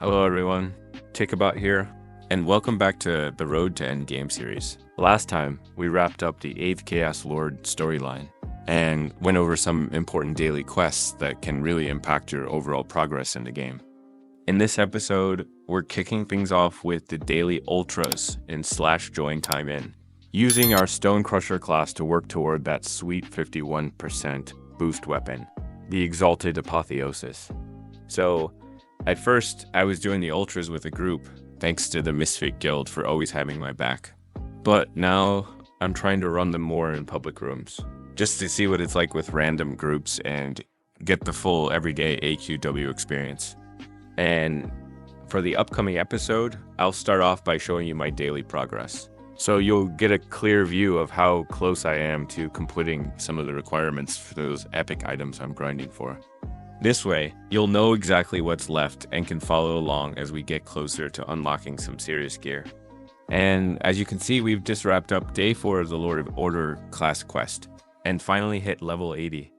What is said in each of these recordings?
Hello everyone, Tikabot here, and welcome back to the Road to Endgame series. Last time, we wrapped up the 8th Chaos Lord storyline, and went over some important daily quests that can really impact your overall progress in the game. In this episode, we're kicking things off with the daily ultras in /join time in, using our Stone Crusher class to work toward that sweet 51% boost weapon, the Exalted Apotheosis. So, at first, I was doing the ultras with a group, thanks to the Misfit Guild for always having my back. But now, I'm trying to run them more in public rooms, just to see what it's like with random groups and get the full everyday AQW experience. And for the upcoming episode, I'll start off by showing you my daily progress. So you'll get a clear view of how close I am to completing some of the requirements for those epic items I'm grinding for. This way, you'll know exactly what's left and can follow along as we get closer to unlocking some serious gear. And as you can see, we've just wrapped up day 4 of the Lord of Order class quest, and finally hit level 80.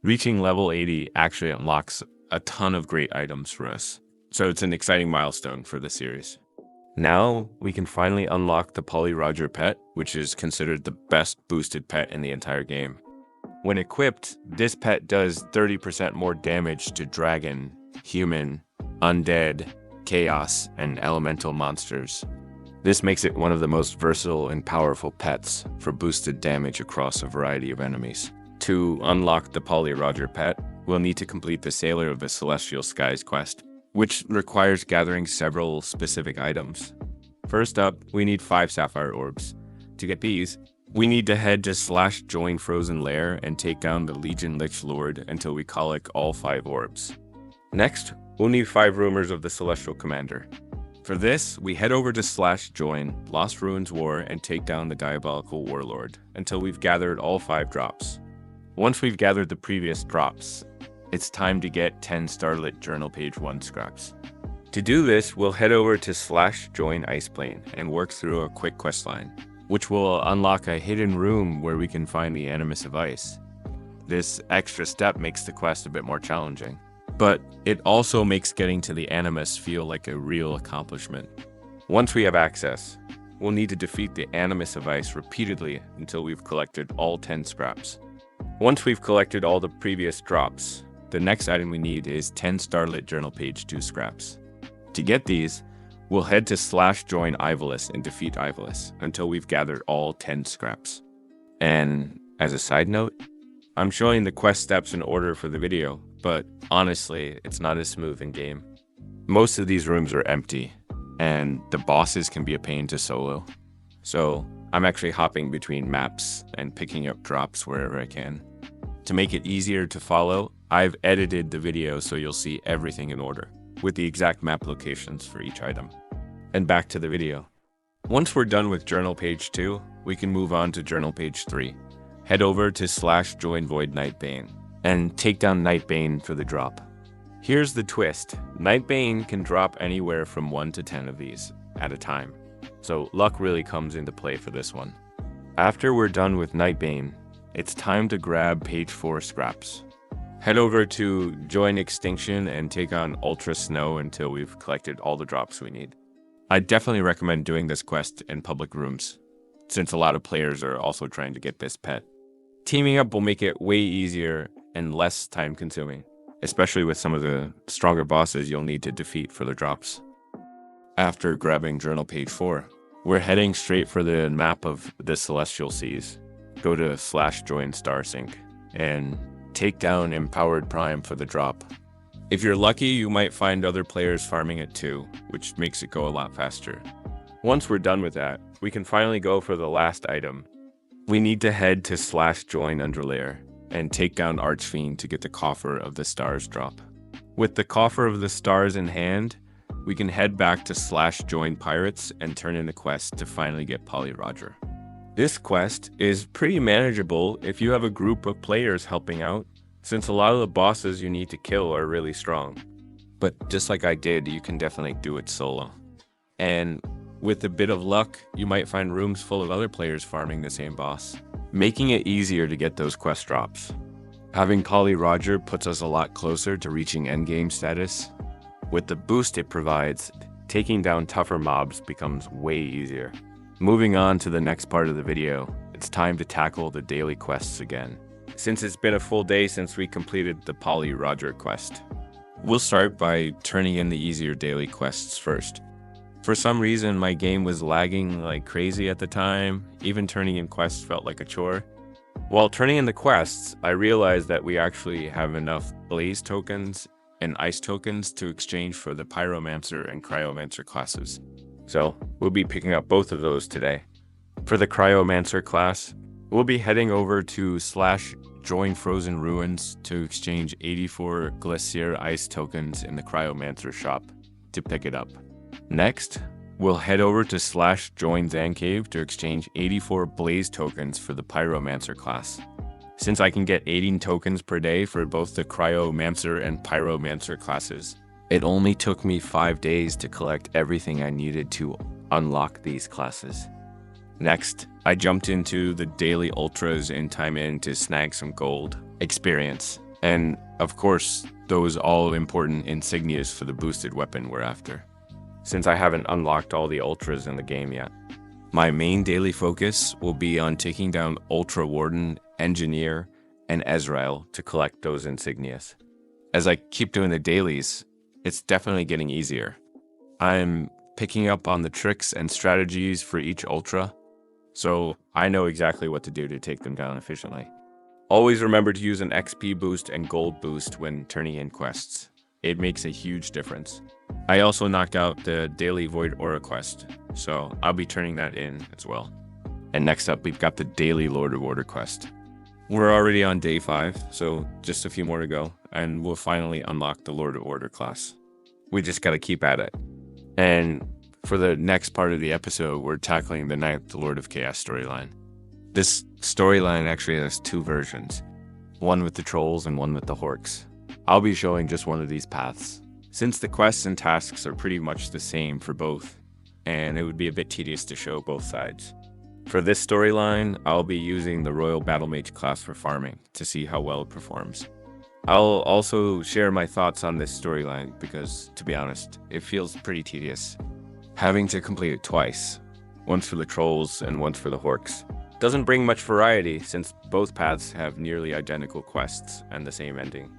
Reaching level 80 actually unlocks a ton of great items for us, so it's an exciting milestone for the series. Now, we can finally unlock the Poly Roger pet, which is considered the best boosted pet in the entire game. When equipped, this pet does 30% more damage to dragon, human, undead, chaos, and elemental monsters. This makes it one of the most versatile and powerful pets for boosted damage across a variety of enemies. To unlock the Poly Roger pet, we'll need to complete the Sailor of the Celestial Skies quest, which requires gathering several specific items. First up, we need 5 sapphire orbs. To get these, we need to head to /join Frozen Lair and take down the Legion Lich Lord until we collect all 5 orbs. Next, we'll need 5 Rumors of the Celestial Commander. For this, we head over to /join Lost Ruins War and take down the Diabolical Warlord until we've gathered all 5 drops. Once we've gathered the previous drops, it's time to get 10 Starlit Journal Page 1 scraps. To do this, we'll head over to /join Iceplane and work through a quick questline, which will unlock a hidden room where we can find the Animus of Ice. This extra step makes the quest a bit more challenging, but it also makes getting to the Animus feel like a real accomplishment. Once we have access, we'll need to defeat the Animus of Ice repeatedly until we've collected all 10 scraps. Once we've collected all the previous drops, the next item we need is 10 Starlit Journal Page 2 scraps. To get these, we'll head to /join Ivalice and defeat Ivalice until we've gathered all 10 scraps. And as a side note, I'm showing the quest steps in order for the video, but honestly, it's not as smooth in game. Most of these rooms are empty, and the bosses can be a pain to solo. So I'm actually hopping between maps and picking up drops wherever I can. To make it easier to follow, I've edited the video so you'll see everything in order, with the exact map locations for each item. And back to the video. Once we're done with Journal Page 2, we can move on to Journal Page 3. Head over to /join Void Nightbane and take down Nightbane for the drop. Here's the twist. Nightbane can drop anywhere from 1 to 10 of these at a time, so luck really comes into play for this one. After we're done with Nightbane, it's time to grab Page 4 scraps. Head over to Join Extinction and take on Ultra Snow until we've collected all the drops we need. I definitely recommend doing this quest in public rooms, since a lot of players are also trying to get this pet. Teaming up will make it way easier and less time consuming, especially with some of the stronger bosses you'll need to defeat for the drops. After grabbing Journal Page 4, we're heading straight for the map of the Celestial Seas. Go to /join Starsink and take down Empowered Prime for the drop. If you're lucky, you might find other players farming it too, which makes it go a lot faster. Once we're done with that, we can finally go for the last item. We need to head to /join Underlayer and take down Archfiend to get the Coffer of the Stars drop. With the Coffer of the Stars in hand, we can head back to /join Pirates and turn in the quest to finally get Poly Roger. This quest is pretty manageable if you have a group of players helping out, since a lot of the bosses you need to kill are really strong. But just like I did, you can definitely do it solo. And with a bit of luck, you might find rooms full of other players farming the same boss, making it easier to get those quest drops. Having Poly Roger puts us a lot closer to reaching endgame status, With the boost it provides, taking down tougher mobs becomes way easier. Moving on to the next part of the video, it's time to tackle the daily quests again. Since it's been a full day since we completed the Polly Roger quest, we'll start by turning in the easier daily quests first. For some reason, my game was lagging like crazy at the time. Even turning in quests felt like a chore. While turning in the quests, I realized that we actually have enough Blaze tokens and Ice tokens to exchange for the Pyromancer and Cryomancer classes. So we'll be picking up both of those today. For the Cryomancer class, we'll be heading over to /join Frozen Ruins to exchange 84 Glacier Ice tokens in the Cryomancer shop to pick it up. Next, we'll head over to /join Zancave to exchange 84 Blaze tokens for the Pyromancer class. Since I can get 18 tokens per day for both the Cryomancer and Pyromancer classes, it only took me 5 days to collect everything I needed to unlock these classes. Next, I jumped into the daily ultras in Time In to snag some gold, experience, and of course, those all important insignias for the boosted weapon we're after, since I haven't unlocked all the ultras in the game yet. My main daily focus will be on taking down Ultra Warden, Engineer, and Ezreal to collect those insignias. As I keep doing the dailies, it's definitely getting easier. I'm picking up on the tricks and strategies for each ultra, so I know exactly what to do to take them down efficiently. Always remember to use an XP boost and gold boost when turning in quests. It makes a huge difference. I also knocked out the daily Void Aura quest, so I'll be turning that in as well. And next up, we've got the daily Lord of Order quest. We're already on day 5, so just a few more to go, and we'll finally unlock the Lord of Order class. We just gotta keep at it. And for the next part of the episode, we're tackling the 9th Lord of Chaos storyline. This storyline actually has 2 versions, one with the trolls and one with the horks. I'll be showing just one of these paths, since the quests and tasks are pretty much the same for both, and it would be a bit tedious to show both sides. For this storyline, I'll be using the Royal Battlemage class for farming to see how well it performs. I'll also share my thoughts on this storyline because, to be honest, it feels pretty tedious. Having to complete it twice, once for the trolls and once for the horks, doesn't bring much variety since both paths have nearly identical quests and the same ending.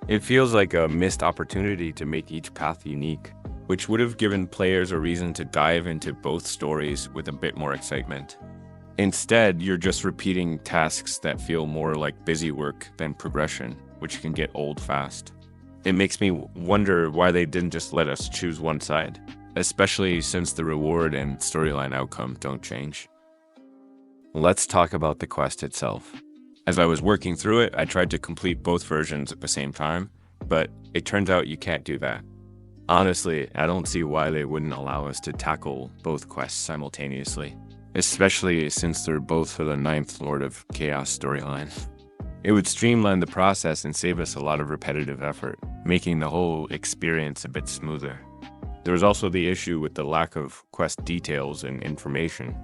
It feels like a missed opportunity to make each path unique, which would have given players a reason to dive into both stories with a bit more excitement. Instead, you're just repeating tasks that feel more like busy work than progression, which can get old fast. It makes me wonder why they didn't just let us choose one side, especially since the reward and storyline outcome don't change. Let's talk about the quest itself. As I was working through it, I tried to complete both versions at the same time, but it turns out you can't do that. Honestly, I don't see why they wouldn't allow us to tackle both quests simultaneously, especially since they're both for the 9th Lord of Chaos storyline. It would streamline the process and save us a lot of repetitive effort, making the whole experience a bit smoother. There was also the issue with the lack of quest details and information.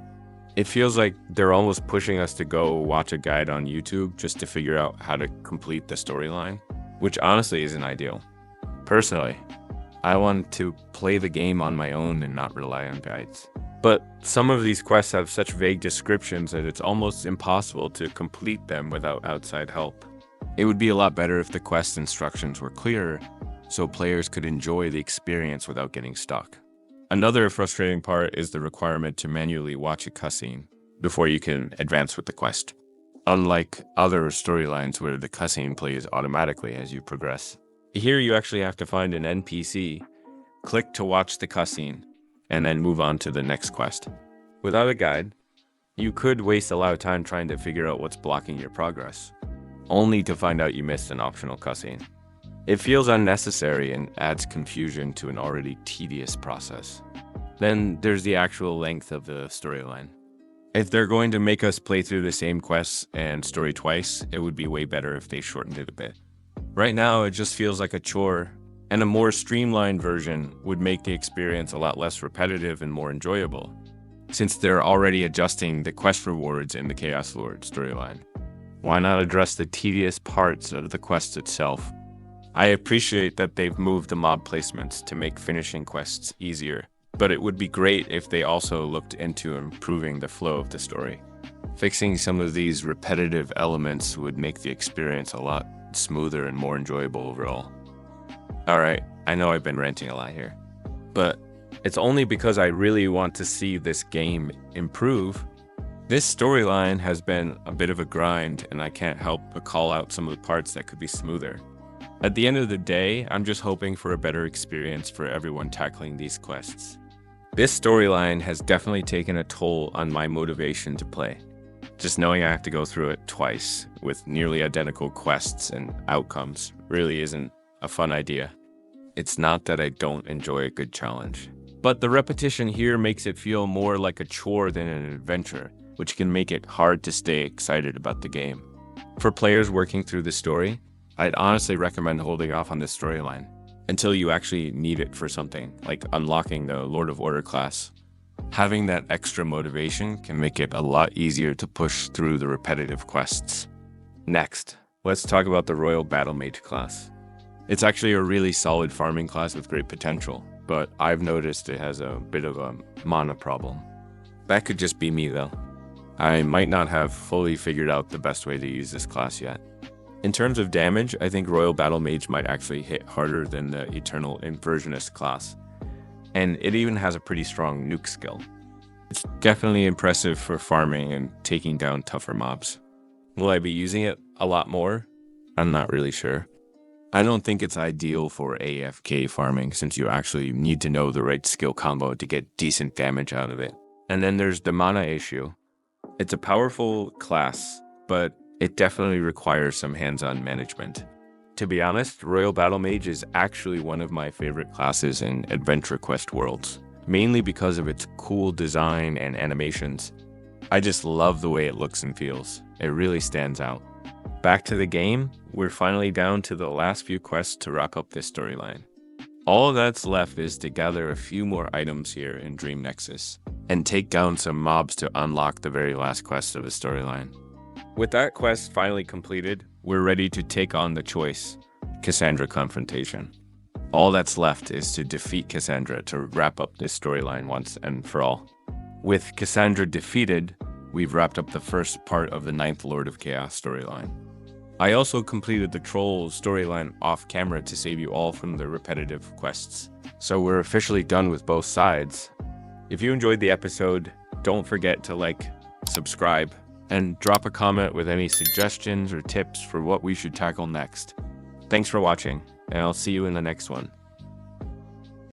It feels like they're almost pushing us to go watch a guide on YouTube just to figure out how to complete the storyline, which honestly isn't ideal. Personally, I want to play the game on my own and not rely on guides. But some of these quests have such vague descriptions that it's almost impossible to complete them without outside help. It would be a lot better if the quest instructions were clearer, so players could enjoy the experience without getting stuck. Another frustrating part is the requirement to manually watch a cutscene before you can advance with the quest, unlike other storylines where the cutscene plays automatically as you progress. Here you actually have to find an NPC, click to watch the cutscene, and then move on to the next quest. Without a guide, you could waste a lot of time trying to figure out what's blocking your progress, only to find out you missed an optional cutscene. It feels unnecessary and adds confusion to an already tedious process. Then there's the actual length of the storyline. If they're going to make us play through the same quests and story twice, it would be way better if they shortened it a bit. Right now, it just feels like a chore, and a more streamlined version would make the experience a lot less repetitive and more enjoyable, since they're already adjusting the quest rewards in the Chaos Lord storyline. Why not address the tedious parts of the quest itself? I appreciate that they've moved the mob placements to make finishing quests easier, but it would be great if they also looked into improving the flow of the story. Fixing some of these repetitive elements would make the experience a lot smoother and more enjoyable overall. Alright, I know I've been ranting a lot here, but it's only because I really want to see this game improve. This storyline has been a bit of a grind, and I can't help but call out some of the parts that could be smoother. At the end of the day, I'm just hoping for a better experience for everyone tackling these quests. This storyline has definitely taken a toll on my motivation to play. Just knowing I have to go through it twice with nearly identical quests and outcomes really isn't a fun idea. It's not that I don't enjoy a good challenge, but the repetition here makes it feel more like a chore than an adventure, which can make it hard to stay excited about the game. For players working through the story, I'd honestly recommend holding off on this storyline until you actually need it for something, like unlocking the Lord of Order class. Having that extra motivation can make it a lot easier to push through the repetitive quests. Next, let's talk about the Royal Battlemage class. It's actually a really solid farming class with great potential, but I've noticed it has a bit of a mana problem. That could just be me though. I might not have fully figured out the best way to use this class yet. In terms of damage, I think Royal Battlemage might actually hit harder than the Eternal Inversionist class, and it even has a pretty strong nuke skill. It's definitely impressive for farming and taking down tougher mobs. Will I be using it a lot more? I'm not really sure. I don't think it's ideal for AFK farming since you actually need to know the right skill combo to get decent damage out of it. And then there's the mana issue. It's a powerful class, but it definitely requires some hands-on management. To be honest, Royal Battlemage is actually one of my favorite classes in Adventure Quest worlds, mainly because of its cool design and animations. I just love the way it looks and feels. It really stands out. Back to the game, we're finally down to the last few quests to wrap up this storyline. All that's left is to gather a few more items here in Dream Nexus, and take down some mobs to unlock the very last quest of the storyline. With that quest finally completed, we're ready to take on the choice, Khasaandra Confrontation. All that's left is to defeat Khasaandra to wrap up this storyline once and for all. With Khasaandra defeated, we've wrapped up the first part of the 9th Lord of Chaos storyline. I also completed the Trolls storyline off camera to save you all from the repetitive quests. So we're officially done with both sides. If you enjoyed the episode, don't forget to like, subscribe, and drop a comment with any suggestions or tips for what we should tackle next. Thanks for watching, and I'll see you in the next one.